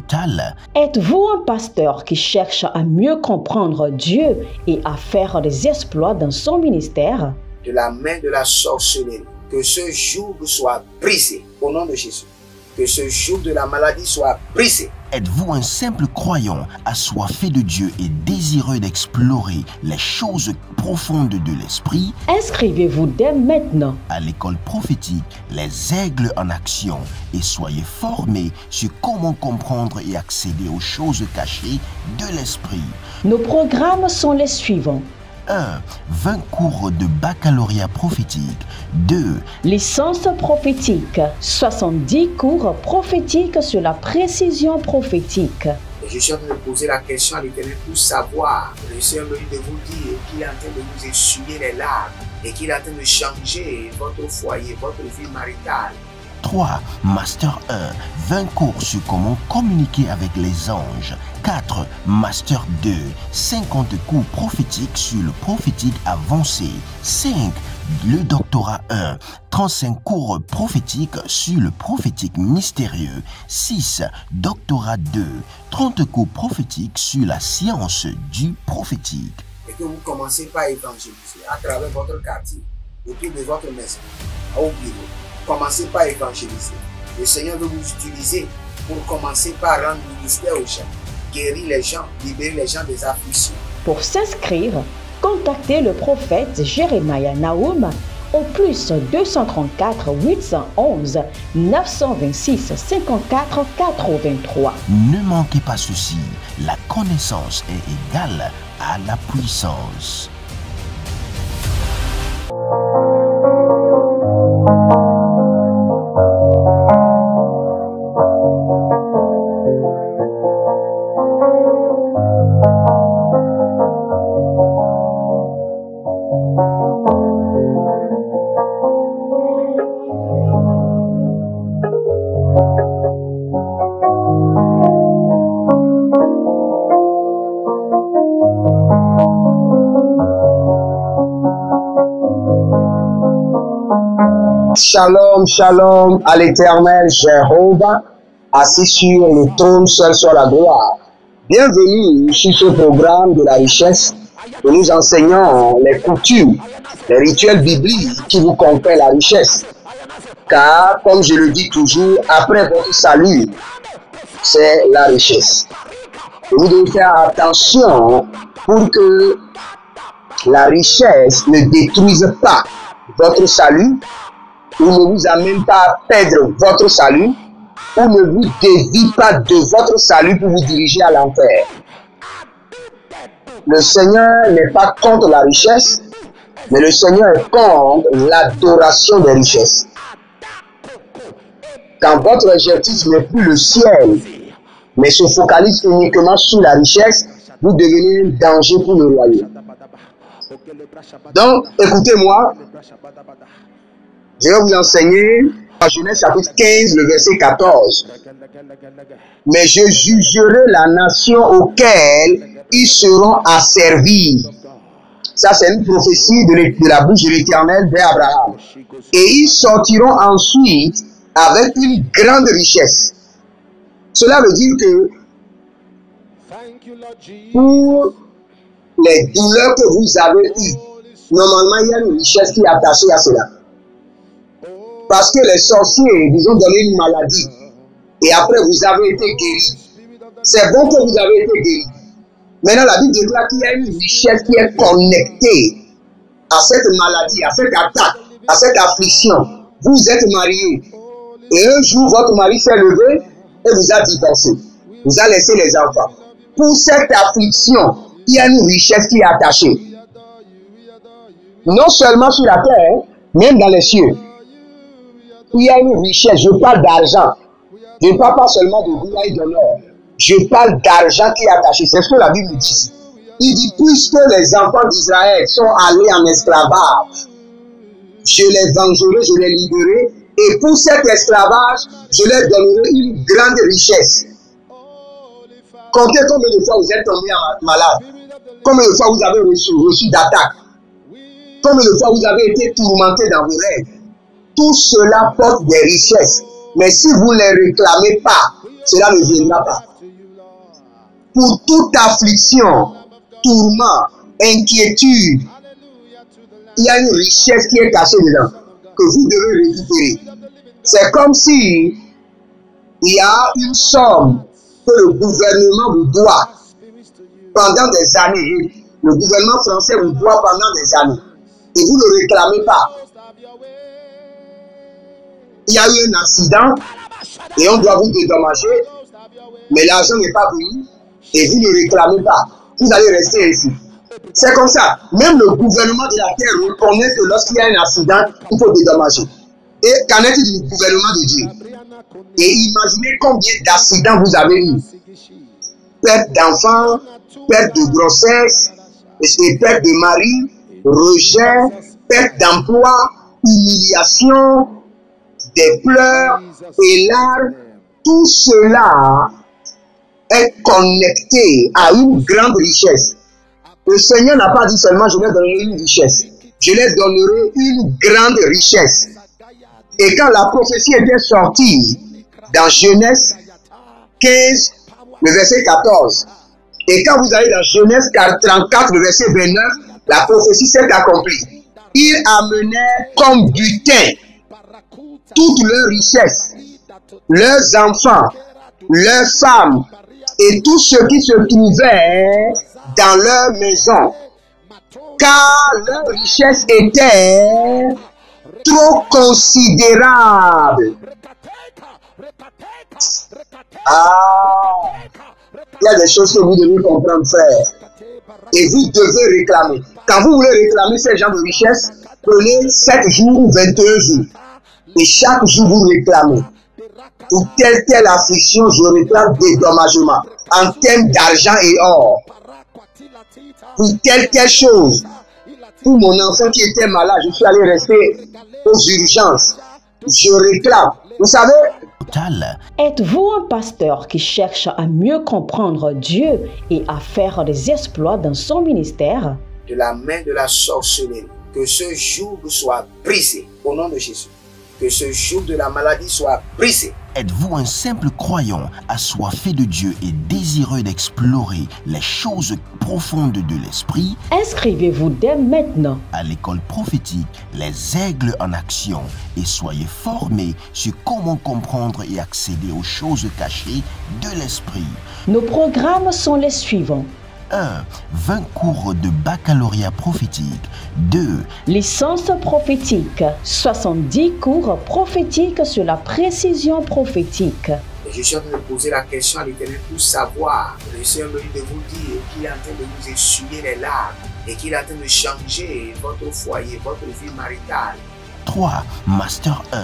totale. Êtes-vous un pasteur qui cherche à mieux comprendre Dieu et à faire des exploits dans son ministère? De la main de la sorcellerie, que ce joug soit brisé au nom de Jésus. Que ce joug de la maladie soit brisé. Êtes-vous un simple croyant assoiffé de Dieu et désireux d'explorer les choses profondes de l'esprit? Inscrivez-vous dès maintenant À l'école prophétique Les Aigles en Action et soyez formés sur comment comprendre et accéder aux choses cachées de l'esprit. Nos programmes sont les suivants. 1. 20 cours de baccalauréat prophétique. 2. Licence prophétique. 70 cours prophétiques sur la précision prophétique. Et je suis en train de poser la question à l'Éternel pour savoir. Le Seigneur me dit de vous dire qu'il est en train de vous essuyer les larmes et qu'il est en train de changer votre foyer, votre vie maritale. 3. Master 1. 20 cours sur comment communiquer avec les anges. 4. Master 2. 50 cours prophétiques sur le prophétique avancé. 5. Le doctorat 1. 35 cours prophétiques sur le prophétique mystérieux. 6. Doctorat 2. 30 cours prophétiques sur la science du prophétique. Et que vous commencez par évangéliser à travers votre quartier, autour de votre maison, au bureau. Commencez par évangéliser. Le Seigneur veut vous utiliser pour commencer par rendre ministère aux gens, guérir les gens, libérer les gens des afflictions. Pour s'inscrire, contactez le prophète Jeremiah Nahum au plus 234 811 926 54 83. Ne manquez pas ceci, la connaissance est égale à la puissance. Shalom, shalom à l'Éternel Jéhovah, assis sur le trône, seul sur la gloire. Bienvenue sur ce programme de la richesse où nous enseignons les coutumes, les rituels bibliques qui vous confèrent la richesse. Car, comme je le dis toujours, après votre salut, c'est la richesse. Et vous devez faire attention pour que la richesse ne détruise pas votre salut, ou ne vous amène pas à perdre votre salut, ou ne vous dévie pas de votre salut pour vous diriger à l'enfer. Le Seigneur n'est pas contre la richesse, mais le Seigneur est contre l'adoration des richesses. Quand votre objectif n'est plus le ciel, mais se focalise uniquement sur la richesse, vous devenez un danger pour le royaume. Donc, écoutez-moi. Je vais vous enseigner en Genèse chapitre 15, le verset 14. Mais je jugerai la nation auquel ils seront asservis. Ça, c'est une prophétie de la bouche de l'Éternel vers Abraham. Et ils sortiront ensuite avec une grande richesse. Cela veut dire que pour les douleurs que vous avez eues, normalement, il y a une richesse qui est attachée à cela. Parce que les sorciers vous ont donné une maladie et après vous avez été guéri. C'est bon que vous avez été guéri. Maintenant, la Bible déclare qu'il y a une richesse qui est connectée à cette maladie, à cette attaque, à cette affliction. Vous êtes marié et un jour votre mari s'est levé et vous a divorcé. Vous a laissé les enfants. Pour cette affliction, il y a une richesse qui est attachée. Non seulement sur la terre, même dans les cieux. Il y a une richesse, je parle d'argent. Je ne parle pas seulement de gloire et d'honneur. Je parle d'argent qui est attaché. C'est ce que la Bible dit. Il dit, puisque les enfants d'Israël sont allés en esclavage, je les vengerai, je les libérerai, et pour cet esclavage, je leur donnerai une grande richesse. Comptez combien de fois vous êtes tombé malade, combien de fois vous avez reçu d'attaques, combien de fois vous avez été tourmenté dans vos rêves. Tout cela porte des richesses. Mais si vous ne les réclamez pas, cela ne viendra pas. Pour toute affliction, tourment, inquiétude, il y a une richesse qui est cachée dedans, que vous devez récupérer. C'est comme si il y a une somme que le gouvernement vous doit pendant des années. Le gouvernement français vous doit pendant des années. Et vous ne réclamez pas. Il y a eu un accident et on doit vous dédommager, mais l'argent n'est pas venu et vous ne réclamez pas. Vous allez rester ici. C'est comme ça. Même le gouvernement de la terre reconnaît que lorsqu'il y a un accident, il faut dédommager. Et qu'en est-il du gouvernement de Dieu? Et imaginez combien d'accidents vous avez eu. Perte d'enfants, perte de grossesse, perte de mari, rejet, perte d'emploi, humiliation, des pleurs et larmes. Tout cela est connecté à une grande richesse. Le Seigneur n'a pas dit seulement je leur donnerai une richesse. Je leur donnerai une grande richesse. Et quand la prophétie était sortie dans Genèse 15, le verset 14, et quand vous allez dans Genèse 34, le verset 29, la prophétie s'est accomplie. Ils amenaient comme butin toute leur richesse, leurs enfants, leurs femmes et tout ce qui se trouvait dans leur maison, car leur richesse était trop considérable. Il y a des choses que vous devez comprendre, frère. Et vous devez réclamer. Quand vous voulez réclamer ces gens de richesse, prenez 7 jours ou 21 jours. Et chaque jour, vous réclamez. Pour telle affliction, je réclame dédommagement. En termes d'argent et or. Pour telle chose. Pour mon enfant qui était malade, je suis allé rester aux urgences. Je réclame. Vous savez, êtes-vous un pasteur qui cherche à mieux comprendre Dieu et à faire des exploits dans son ministère? De la main de la sorcellerie, que ce joug soit brisé au nom de Jésus. Que ce joug de la maladie soit brisé. Êtes-vous un simple croyant assoiffé de Dieu et désireux d'explorer les choses profondes de l'esprit? Inscrivez-vous dès maintenant à l'école prophétique Les Aigles en Action et soyez formés sur comment comprendre et accéder aux choses cachées de l'esprit. Nos programmes sont les suivants. 1. 20 cours de baccalauréat prophétique. 2. Licence prophétique. 70 cours prophétiques sur la précision prophétique. Je suis en train de poser la question à l'Éternel pour savoir. Le Seigneur me dit de vous dire qu'il est en train de vous essuyer les larmes et qu'il est en train de changer votre foyer, votre vie maritale. 3. Master 1.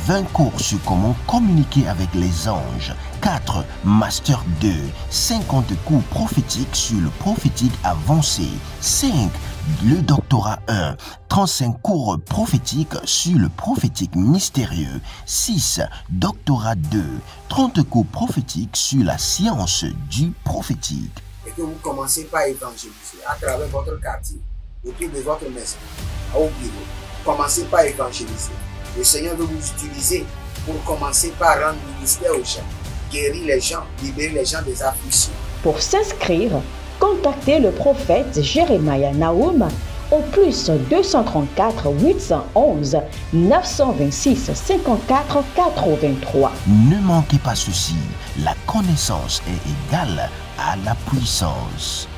20 cours sur comment communiquer avec les anges. 4. Master 2. 50 cours prophétiques sur le prophétique avancé. 5. Le doctorat 1. 35 cours prophétiques sur le prophétique mystérieux. 6. Doctorat 2. 30 cours prophétiques sur la science du prophétique. Et que vous commencez par évangéliser à travers votre quartier, autour de votre maison, au bureau. Commencez par évangéliser. Le Seigneur veut vous utiliser pour commencer par rendre ministère aux gens, guérir les gens, libérer les gens des afflictions. Pour s'inscrire, contactez le prophète Jérémia Naoum au plus 234 811 926 54 83. Ne manquez pas ceci, la connaissance est égale à la puissance.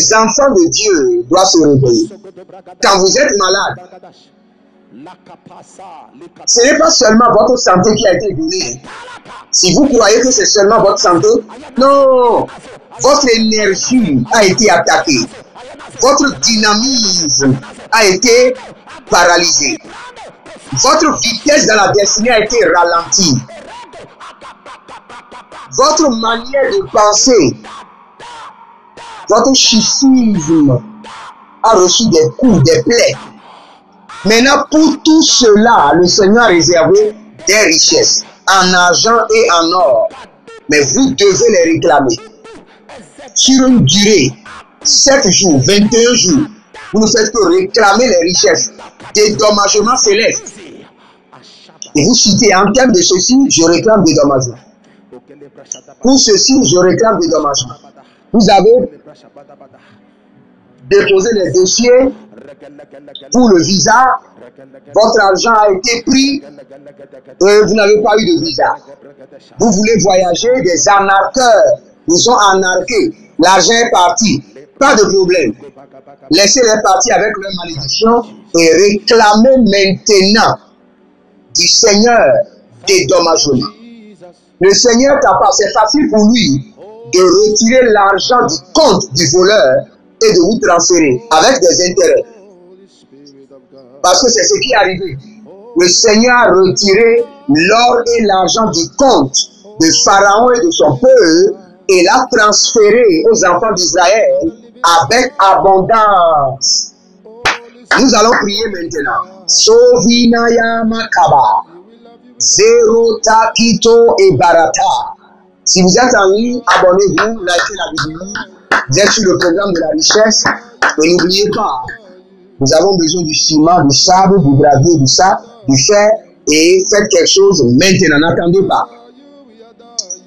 les enfants de Dieu doivent se réveiller. Quand vous êtes malade, ce n'est pas seulement votre santé qui a été donnée. Si vous croyez que c'est seulement votre santé, non, votre énergie a été attaquée. Votre dynamisme a été paralysé. Votre vitesse dans la destinée a été ralentie. Votre manière de penser, votre schisme a reçu des coups, des plaies. Maintenant, pour tout cela, le Seigneur a réservé des richesses en argent et en or. Mais vous devez les réclamer. Sur une durée, 7 jours, 21 jours, vous ne faites que réclamer les richesses, dédommagement céleste. Et vous citez, en termes de ceci, je réclame dédommagement. Pour ceci, je réclame dédommagement. Vous avez déposé les dossiers pour le visa, votre argent a été pris et vous n'avez pas eu de visa. Vous voulez voyager, des arnaqueurs vous ont arnaqué, l'argent est parti, pas de problème. Laissez-les partir avec leur malédiction et réclamez maintenant du Seigneur dédommagement. Le Seigneur capable, c'est facile pour lui de retirer l'argent du compte du voleur et de vous transférer avec des intérêts. Parce que c'est ce qui est arrivé. Le Seigneur a retiré l'or et l'argent du compte de Pharaon et de son peuple et l'a transféré aux enfants d'Israël avec abondance. Nous allons prier maintenant. Sovinaya Makaba, Zero Takito et Barata. Si vous êtes en ligne, abonnez-vous, likez la vidéo. Vous êtes sur le programme de la richesse. Et n'oubliez pas, nous avons besoin du ciment, du sable, du gravier, du sable, du fer. Et faites quelque chose maintenant, n'attendez pas.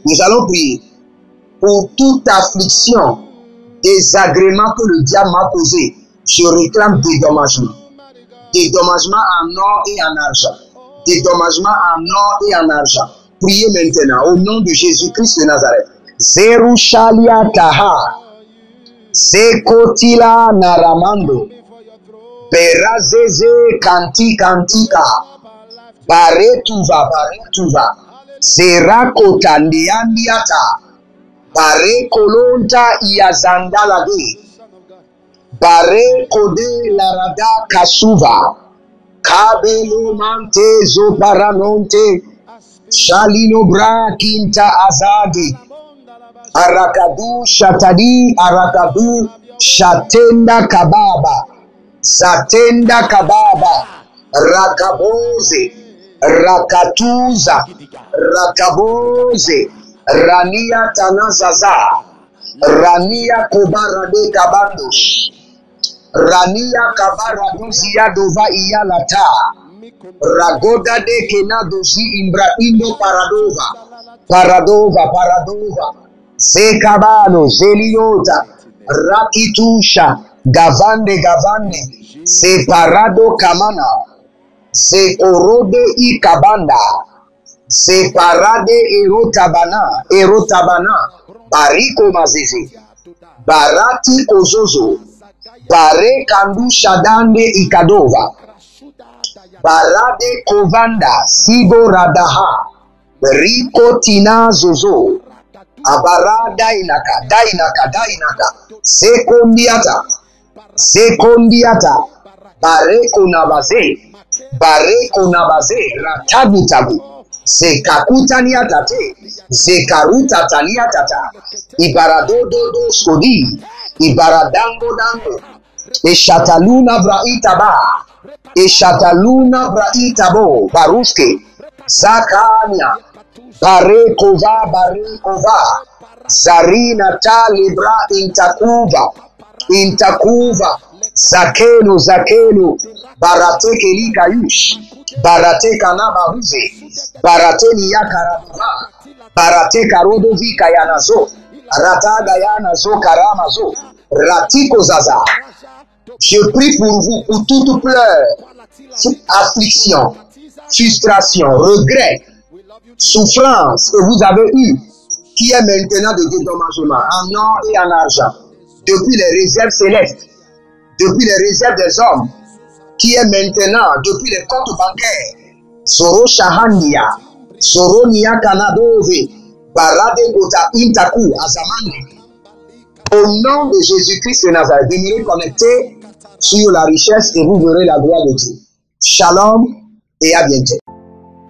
Nous allons prier pour toute affliction, désagrément que le diable m'a causé. Je réclame dédommagement. Dédommagement en or et en argent. Dédommagement en or et en argent. Priez maintenant au nom de Jésus-Christ de Nazareth. Zerushalia Taha. Sekotila Naramando. Berazeze Kanti Kantika. Baretuva Baretuva. Zerakota Ndiandiata. Barekolonta Iazandalagi. Bare Kode Larada Kasuva. Kabelo Mante Zoparanonte. Shalino Bra Kinta Azadi. Arakadu Shatadi Arakadu Shatenda Kababa. Satenda Kababa. Rakaboze. Rakatuza. Rakaboze. Rania Tanazaza. Rania Kobarade Kabandosh. Rania Kabaradozia Dova Iyalata. Ragoda de Kenadosi Imbraindo Paradova. Paradova, Paradova. Zekabano, Zeliota. Rakitusha. Gavande, Gavande. Separado Kamana. Zekorode Ikabanda. Separade Erotabana. Erotabana. Bariko Mazizi. Barati Kozozo. Bare Kandu Shadande Ikadova. Barade Kovanda. Sibo Radaha. Riko Tina Zozo. Abarada Inaka. Dainaka. Dainaka. Sekondiata. Sekondiata. Bareko Nabaze. Bareko Nabaze. Ratabutabu. Zekakutaniatate. Zekarutaniatata. Ibaradodo Skodi. Ibaradango Dango. Eshataluna Braitaba. Eshataluna Braitabo. Baruske. Zakania. Barekova. Barekova. Zarina Talibra Intakuva. Intakuva. Zakeno. Zakeno. Barateke Likayush. Barate Kanabahuze. Barate Niyakarabuha. Barate Karodovi Kayanazo. Rataga Yanazo Karamazo. Ratiko Zaza. Je prie pour vous, pour toute pleur, affliction, frustration, regret, souffrance que vous avez eu, qui est maintenant de dédommagement en or et en argent. depuis les réserves célestes, depuis les réserves des hommes, qui est maintenant depuis les comptes bancaires. Zoro Shahania, Zoro Nia Kanadove, Barade Gota Intaku Azamani. Au nom de Jésus-Christ de Nazareth, demeurez connectés sur la richesse et vous verrez la gloire de Dieu. Shalom et à bientôt.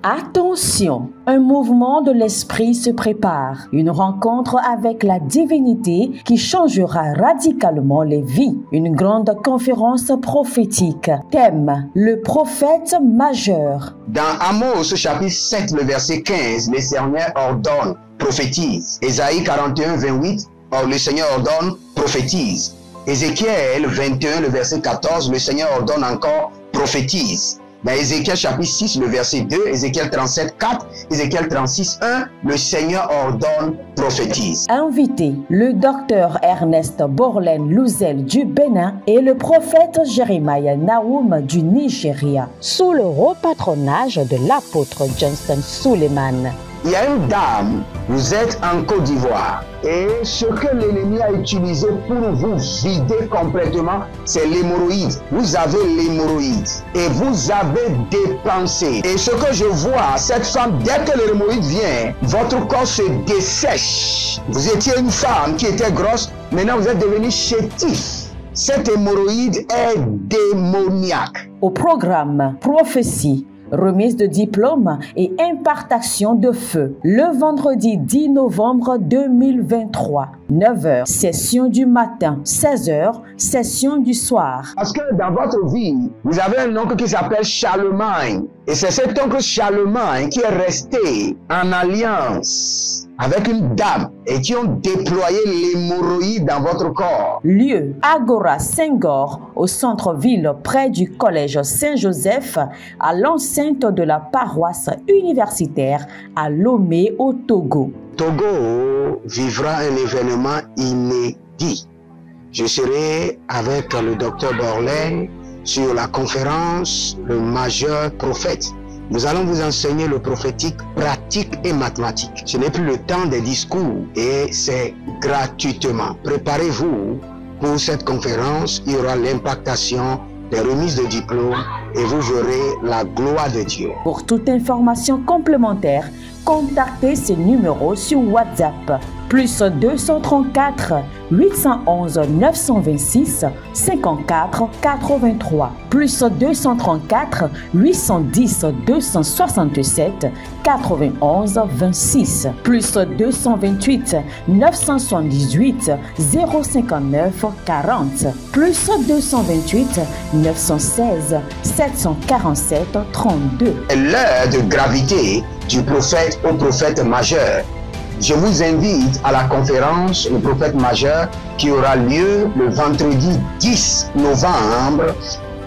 Attention, un mouvement de l'esprit se prépare, une rencontre avec la divinité qui changera radicalement les vies, une grande conférence prophétique. Thème, le prophète majeur. Dans Amos chapitre 7, le verset 15, le Seigneur ordonne, prophétise. Ésaïe 41, 28, le Seigneur ordonne, prophétise. Ézéchiel 21, le verset 14, le Seigneur ordonne encore, prophétise. Dans Ézéchiel chapitre 6, le verset 2, Ézéchiel 37, 4, Ézéchiel 36, 1, le Seigneur ordonne, prophétise. Invité, le docteur Ernest Borlen Louzel du Bénin et le prophète Jeremiah Nahum du Nigeria, sous le haut patronage de l'apôtre Johnson Suleiman. Il y a une dame, vous êtes en Côte d'Ivoire et ce que l'ennemi a utilisé pour vous vider complètement, c'est l'hémorroïde. Vous avez l'hémorroïde et vous avez dépensé. Et ce que je vois, cette femme, dès que l'hémorroïde vient, votre corps se dessèche. Vous étiez une femme qui était grosse, maintenant vous êtes devenu chétif. Cette hémorroïde est démoniaque. Au programme Prophétie, remise de diplôme et impartation de feu. Le vendredi 10 novembre 2023, 9h, session du matin, 16h, session du soir. Parce que dans votre vie, vous avez un oncle qui s'appelle Charlemagne. Et c'est cet oncle Charlemagne qui est resté en alliance avec une dame et qui ont déployé l'hémorroïde dans votre corps. Lieu, Agora Senghor, au centre-ville près du collège Saint-Joseph, à l'enceinte de la paroisse universitaire à Lomé au Togo. Togo vivra un événement inédit. Je serai avec le docteur Borlen sur la conférence Le Majeur Prophète. Nous allons vous enseigner le prophétique pratique et mathématique. Ce n'est plus le temps des discours et c'est gratuitement. Préparez-vous pour cette conférence. Il y aura l'impactation des remises de diplômes et vous verrez la gloire de Dieu. Pour toute information complémentaire, contactez ces numéros sur WhatsApp. Plus 234 811 926 54 83. Plus 234 810 267 91 26. Plus 228 978 059 40. Plus 228 916 747 32. L'heure de gravité du prophète au prophète majeur. Je vous invite à la conférence Le Prophète Majeur qui aura lieu le vendredi 10 novembre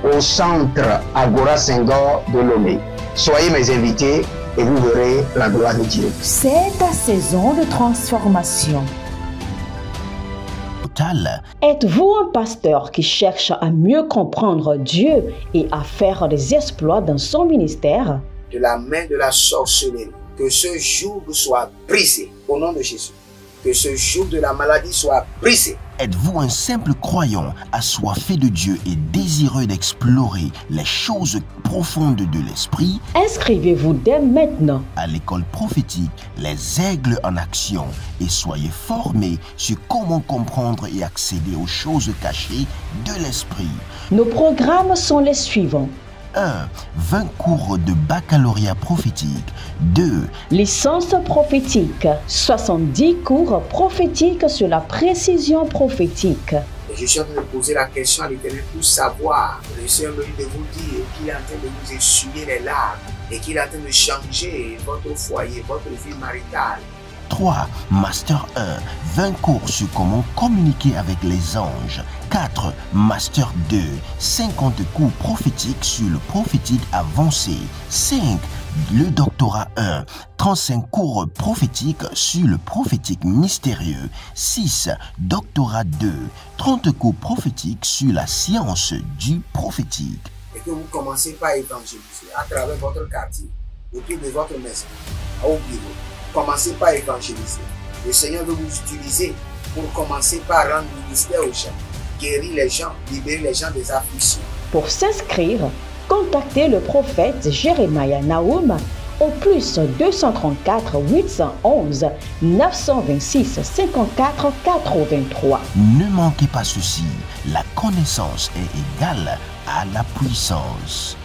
au centre Agora Senghor de Lomé. Soyez mes invités et vous verrez la gloire de Dieu. C'est ta saison de transformation. Êtes-vous un pasteur qui cherche à mieux comprendre Dieu et à faire des exploits dans son ministère? De la main de la sorcellerie, que ce joug soit brisé au nom de Jésus. Que ce joug de la maladie soit brisé. Êtes-vous un simple croyant assoiffé de Dieu et désireux d'explorer les choses profondes de l'esprit? Inscrivez-vous dès maintenant à l'école prophétique Les Aigles en Action et soyez formés sur comment comprendre et accéder aux choses cachées de l'esprit. Nos programmes sont les suivants. 1. 20 cours de baccalauréat prophétique. 2. Licence prophétique. 70 cours prophétiques sur la précision prophétique. Je suis en train de poser la question à l'Éternel pour savoir. Le Seigneur me dit de vous dire qu'il est en train de vous essuyer les larmes et qu'il est en train de changer votre foyer, votre vie maritale. 3. Master 1. 20 cours sur comment communiquer avec les anges. 4. Master 2. 50 cours prophétiques sur le prophétique avancé. 5. Le doctorat 1. 35 cours prophétiques sur le prophétique mystérieux. 6. Doctorat 2. 30 cours prophétiques sur la science du prophétique. Et que vous commencez par évangéliser à travers votre quartier, autour de votre maison, au bureau. Commencez par évangéliser. Le Seigneur veut vous utiliser pour commencer par rendre ministère aux gens, guérir les gens, libérer les gens des afflictions. Pour s'inscrire, contactez le prophète Jérémie Naoum au plus 234 811 926 54 83. Ne manquez pas ceci, la connaissance est égale à la puissance.